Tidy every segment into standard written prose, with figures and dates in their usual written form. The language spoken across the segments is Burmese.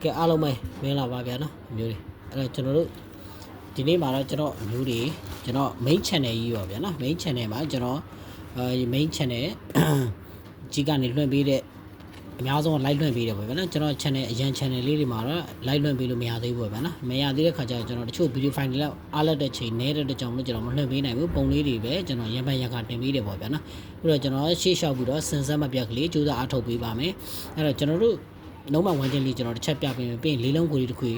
ကဲအားလုံးပဲမင်္ဂလာပါဗျာနော်အမျိုးတွေအဲ့တော့ကျွန်တော်တို့ဒီနေ့မှာတော့ကျွန်တော်အမျိုးတွေကျွန်တော် main channel ကြီးရောဗျာနော် main channel မှာကျွန်တော်main channel ကြီးကနေလွှင့်ပေးတဲ့အများဆုံး live လွှင့်ပေးတယ်ပေါ့ဗျာနော်ကျွန်တော် channel အရန် channel လေးတွေမှာတော့ live လွှင့်ပေးလို့မရသေးဘူးပေါ့ဗျာနော်မရသေးတဲ့ခါကျတော့ကျွန်တော်တချို့ video file တွေလောက်အားလက်တဲ့ချိန်နေတဲ့ကြောင့်မလို့ကျွန်တော်မလွှင့်ပေးနိုင်ဘူးပုံလေးတွေပဲကျွန်တော်ရံပန်ရံခတင်ပေးတယ်ပေါ့ဗျာနော်ပြီးတော့ကျွန်တော်ရှေ့လျှောက်ပြီးတော့စင်စက်မပြတ်ကလေးကြိုးစားအားထုတ်ပေးပါမယ်အဲ့တော့ကျွန်တော်တို့လုံးဝဝမ်းချင်းလေးကျွန်တော်တစ်ချက်ပြပေးမယ်ပြီးရင်လေးလုံးကိုတစ်ခွေ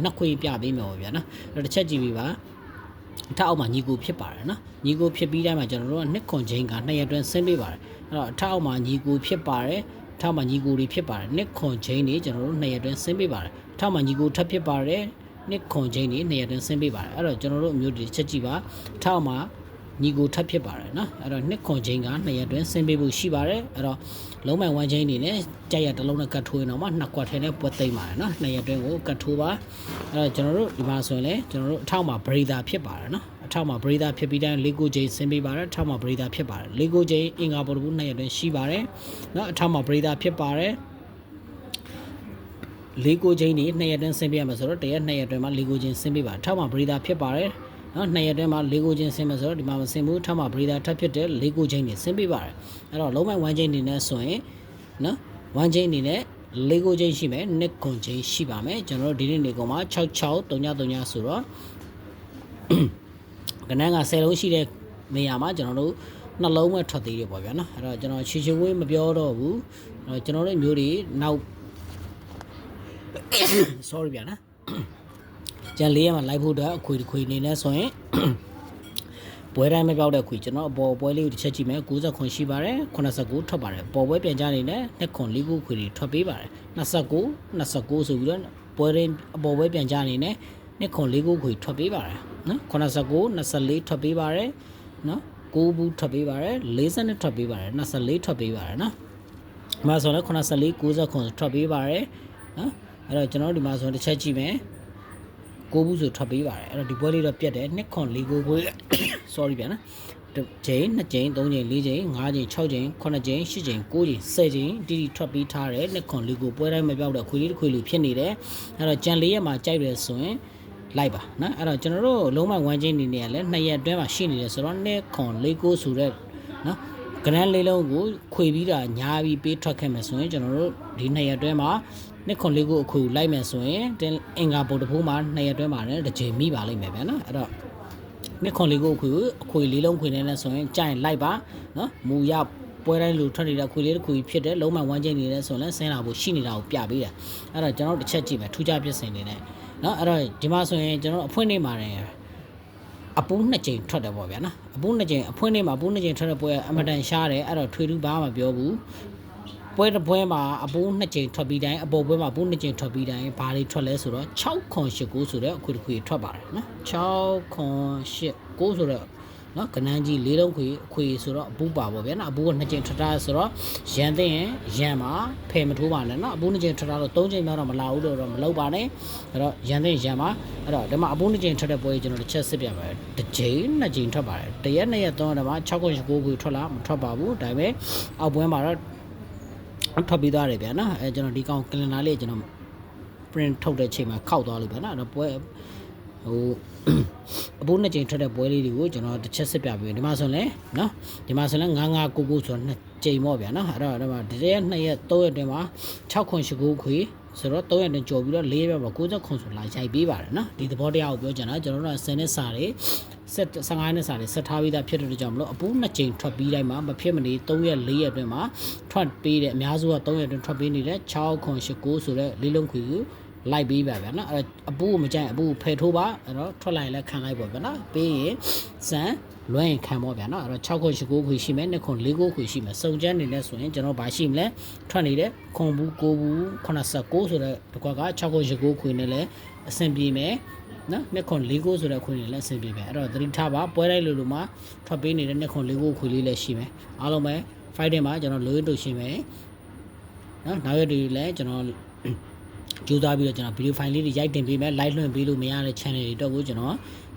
နှစ်ခွေပြပေးမယ်ပေါ့ဗျာနော်အဲ့တော့တစ်ချက်ကြည့်ပြီးပါအထက်အောက်မှာညီကိုဖြစ်ပါတယ်နော်ညီကိုဖြစ်ပြီးတိုင်းမှာကျွန်တော်တို့ကနှစ်ခွန်ချင်းက2ရက်တွင်းဆင်းပေးပါတယ်အဲ့တော့အထက်အောက်မှာညီကိုဖြစ်ပါတယ်အထက်မှာညီကိုတွေဖြစ်ပါတယ်နှစ်ခွန်ချင်းတွေကျွန်တော်တို့2ရက်တွင်းဆင်းပေးပါတယ်အထက်မှာညီကိုထပ်ဖြစ်ပါတယ်နှစ်ခွန်ချင်းတွေ2ရက်တွင်းဆင်းပေးပါတယ်အဲ့တော့ကျွန်တော်တို့အမျိုးတွေချက်ကြည့်ပါအထက်အောက်မှာညီကိုထပ်ဖြစ်ပါတယ်နော်အဲ့တော့နှစ်ခွန်ချင်းက2ရက်တွင်းဆင်းပေးဖို့ရှိပါတယ်အဲ့တော့လုံးမိုင်ဝမ်းချင်းနေနဲ့ကြက်ရတစ်လုံးနဲ့ကတ်ထိုးရင်တော့မှနှစ်ကွက်ထဲနဲ့ပွက်သိမ့်ပါတယ်နော်2ရက်တွင်းကိုကတ်ထိုးပါအဲ့တော့ကျွန်တော်တို့ဒီမှာဆိုရင်လေကျွန်တော်တို့အထောက်မှာ breather ဖြစ်ပါတယ်နော်အထောက်မှာ breather ဖြစ်ပြီးတိုင်းလေးကိုချင်းဆင်းပေးပါတယ်အထောက်မှာ breather ဖြစ်ပါတယ်လေးကိုချင်းအင်္ဂါပေါ်တူ2ရက်တွင်းရှိပါတယ်နော်အထောက်မှာ breather ဖြစ်ပါတယ်လေးကိုချင်းနေ2ရက်တွင်းဆင်းပေးရမှာဆိုတော့တရက်2ရက်တွင်းမှာလေးကိုချင်းဆင်းပေးပါအထောက်မှာ breather ဖြစ်ပါတယ်နော်2ရက်တွင်းမှာလေးကိုချင်းဆင်းမယ်ဆိုတော့ဒီမှာမဆင်းဘူးထပ်မှာ breather ထပ်ဖြစ်တဲ့လေးကိုချင်းနေဆင်းပေးပါတယ်အဲ့တော့လုံးဝ1ချင်းနေနဲ့ဆိုရင်နော်1ချင်းနေနဲ့လေးကိုချင်းရှိမယ်နှစ်ခွန်ချင်းရှိပါမယ်ကျွန်တော်တို့ဒီနေ့နေကောင်မှာ6633ဆိုတော့ကနန်းက10လုံးရှိတဲ့နေရာမှာကျွန်တော်တို့နှလုံးပဲထွက်သေးတယ်ပေါ့ဗျာနော်အဲ့တော့ကျွန်တော်ချီချီဝေးမပြောတော့ဘူးအဲ့တော့ကျွန်တော်တို့မျိုးတွေနောက် sorry ဗျာနော်ကျန်လေးရမှာလိုက်ဖို့အတွက်အခွေနေနေဆိုရင်ပွဲတိုင်းမပြောက်တဲ့ခွေကျွန်တော်အပေါ်ပွဲလေးကိုတစ်ချက်ကြည့်မယ်69ရှိပါတယ်89ထွက်ပါတယ်ပေါ်ပွဲပြန်ကြနေနဲ့နှစ်ခွန်လေးခုခွေတွေထွက်ပေးပါတယ်29ဆိုပြီးတော့ပွဲတိုင်းအပေါ်ပွဲပြန်ကြနေနဲ့နှစ်ခွန်လေးခုခွေထွက်ပေးပါတယ်နော်89 24ထွက်ပေးပါတယ်နော်9ဘူးထွက်ပေးပါတယ်40ထွက်ပေးပါတယ်24ထွက်ပေးပါတယ်နော်ဒီမှာဆိုရင်84 90ထွက်ပေးပါတယ်နော်အဲ့တော့ကျွန်တော်ဒီမှာဆိုရင်တစ်ချက်ကြည့်မယ်9ဘူးဆိုထွက်ပေးပါတယ်အဲ့တော့ဒီပွဲလေးတော့ပြတ်တယ်နှစ်ခွန်4ကို sorry ဗျာနော်တစ်ချိန်2ချိန်3ချိန်4ချိန်5ချိန်6ချိန်9ချိန်10ချိန်9ချိန်10ချိန်တီတီထွက်ပေးထားတယ်နှစ်ခွန်4ကိုပွဲတိုင်းမပြောက်တဲ့ခွေလေးတစ်ခွေလေးဖြစ်နေတယ်အဲ့တော့ကြံ4ရက်မှာကြိုက်တယ်ဆိုရင်လိုက်ပါနော်အဲ့တော့ကျွန်တော်တို့လုံးဝ1ချင်းနေနေရလဲ2ရက်အတွင်းမှာရှိနေတယ်ဆိုတော့နှစ်ခွန်4ကိုဆိုတဲ့နော်ကနန်းလေးလုံးကိုခွေပြီးတာညာပြီးပေးထွက်ခဲ့မယ်ဆိုရင်ကျွန်တော်တို့ဒီ2ရက်အတွင်းမှာနှစ်ခွန်လေးကိုအခုလိုက်မယ်ဆိုရင်အင်္ဂါပေါ်တစ်ဖိုးမှာ2ရက်တွဲမှာလည်းတစ်ချိန်မိပါလိမ့်မယ်ဗျာနော်အဲ့တော့နှစ်ခွန်လေးကိုအခွေလေးလုံးခွေနေလဲဆိုရင်ကြိုင်လိုက်ပါနော်မူရပွဲတိုင်းလူထွက်နေတဲ့ခွေလေးတစ်ခွေဖြစ်တဲ့လုံးမ1ချိန်နေလဲဆိုရင်ဆင်းလာဖို့ရှိနေတာကိုပြပေးတာအဲ့တော့ကျွန်တော်တစ်ချက်ကြည့်မယ်ထူးခြားပြစ်စင်နေနဲ့နော်အဲ့တော့ဒီမှာဆိုရင်ကျွန်တော်အဖွင့်နေပါတယ်အပူး2ချိန်ထွက်တယ်ပေါ့ဗျာနော်အပူး2ချိန်အဖွင့်နေမှာအပူး2ချိန်ထွက်တဲ့ပွဲအမတန်ရှားတယ်အဲ့တော့ထွေထူးဘာမှမပြောဘူးပွဲတစ်ပွဲမှာအပူး2ချိန်ထွက်ပြီးတိုင်းအပေါ်ပွဲမှာအပူး2ချိန်ထွက်ပြီးတိုင်းဘာတွေထွက်လဲဆိုတော့6ခွန်8ကိုဆိုတော့အခွေတစ်ခွေထွက်ပါတယ်နော်6ခွန်8ကိုဆိုတော့နော်ကနန်းကြီး၄လုံးအခွေဆိုတော့အပူးပါပေါ့ဗျာနော်အပူးက2ချိန်ထွက်တာဆိုတော့ရန်သိရင်ရန်မှာဖယ်မထိုးပါနဲ့နော်အပူး2ချိန်ထွက်တာတော့3ချိန်များတော့မလာဘူးတော့မလုပ်ပါနဲ့အဲ့တော့ရန်သိရင်ရန်မှာအဲ့တော့ဒီမှာအပူး2ချိန်ထွက်တဲ့ပွဲကျွန်တော်တစ်ချက်စစ်ပြပါမယ်တစ်ချိန်2ချိန်ထွက်ပါတယ်တရက်2ရက်3ရက်မှာ6ခွန်8ကိုခွေထွက်လာမထွက်ပါဘူးဒါပေမဲ့အောက်ပွဲမှာတော့ထွက်ပြီးသွားတယ်ဗျာနော်အဲကျွန်တော်ဒီကောင်ကလင်နာလေးကျွန်တော် print ထုတ်တဲ့ချိန်မှာခောက်သွားလို့ဗျာနော်အဲ့တော့ပွဲဟိုအပူး2ချိန်ထွက်တဲ့ပွဲလေးတွေကိုကျွန်တော်တစ်ချက်စစ်ပြပေးဒီမှာဆိုရင်နော်ဒီမှာဆိုရင်9999ဆိုတော့2ချိန်ပေါ့ဗျာနော်အဲ့တော့ဒီမှာ1ရက်2ရက်3ရက်တွင်မှာ6ခွန်8ခွေဆိုတော့3ရက်တွင်ကြော်ပြီးတော့4ရက်မှာ90ခွန်ဆိုလာရိုက်ပေးပါတယ်နော်ဒီသဘောတရားကိုပြောချင်တာကျွန်တော်တို့က10နှစ်စာတွေ15နှစ်စာတွေဆက်ထားပြီးသားဖြစ်တဲ့ကြောင့်မလို့အပူး2ချိန်ထွက်ပြီးတိုင်းမှာမဖြစ်မနေ3ရက်4ရက်အတွင်းမှာထွက်ပေးတယ်အများစုက3ရက်အတွင်းထွက်ပေးနေတဲ့6ခွန်8ကိုဆိုတဲ့လေးလုံးခွေကိုလိုက်ပေးပါဗျာနော်အဲ့အပူးကိုမကြိုက်အပူးဖယ်ထိုးပါအဲ့တော့ထွက်လိုက်လဲခံလိုက်ပေါ့ဗျာနော်ပေးရင်စံလွှဲရင်ခံပေါ့ဗျာနော်အဲ့တော့6ခွန်8ခွေရှိမယ်2ခွန်4ခွေရှိမယ်စုံကျန်းနေနေဆိုရင်ကျွန်တော်ဘာရှိမလဲထွက်နေတဲ့ခွန်ဘူး9ဘူး89ဆိုတဲ့တစ်ခွက်က6ခွန်8ခွေနဲ့လဲအဆင်ပြေမယ်နော်နှစ်ခွန်4ဆိုတဲ့ခွေနဲ့လဲအဆင်ပြေမယ်အဲ့တော့သတိထားပါပွဲတိုင်းလိုမှာထွက်ပေးနေတဲ့နှစ်ခွန်4ခွေလေးလည်းရှိမယ်အားလုံးပဲ fighting မှာကျွန်တော်လိုရင်းတို့ရှင်းမယ်နော်နောက်ရက်တွေလည်းကျွန်တော်ကြိုးစားပြီးတော့ကျွန်တော် video file လေးတွေရိုက်တင်ပေးမယ် live လွှင့်ပေးလို့မရတဲ့ channel တွေတော့ကိုကျွန်တော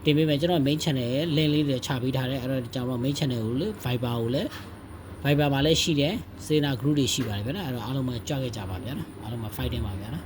်တင်ပေးမယ်ကျွန်တော် main channel ရဲ့ link လေးတွေချပေးထားတယ်အဲ့တော့ကျွန်တော် main channel ကိုလေ Viber ကိုလည်း Viber မှာလည်းရှိတယ် Sena group တွေရှိပါတယ်ဗျာနော်အဲ့တော့အားလုံးပဲကြွခဲ့ကြပါဗျာနော်အားလုံးပဲ fighting ပါဗျာနော်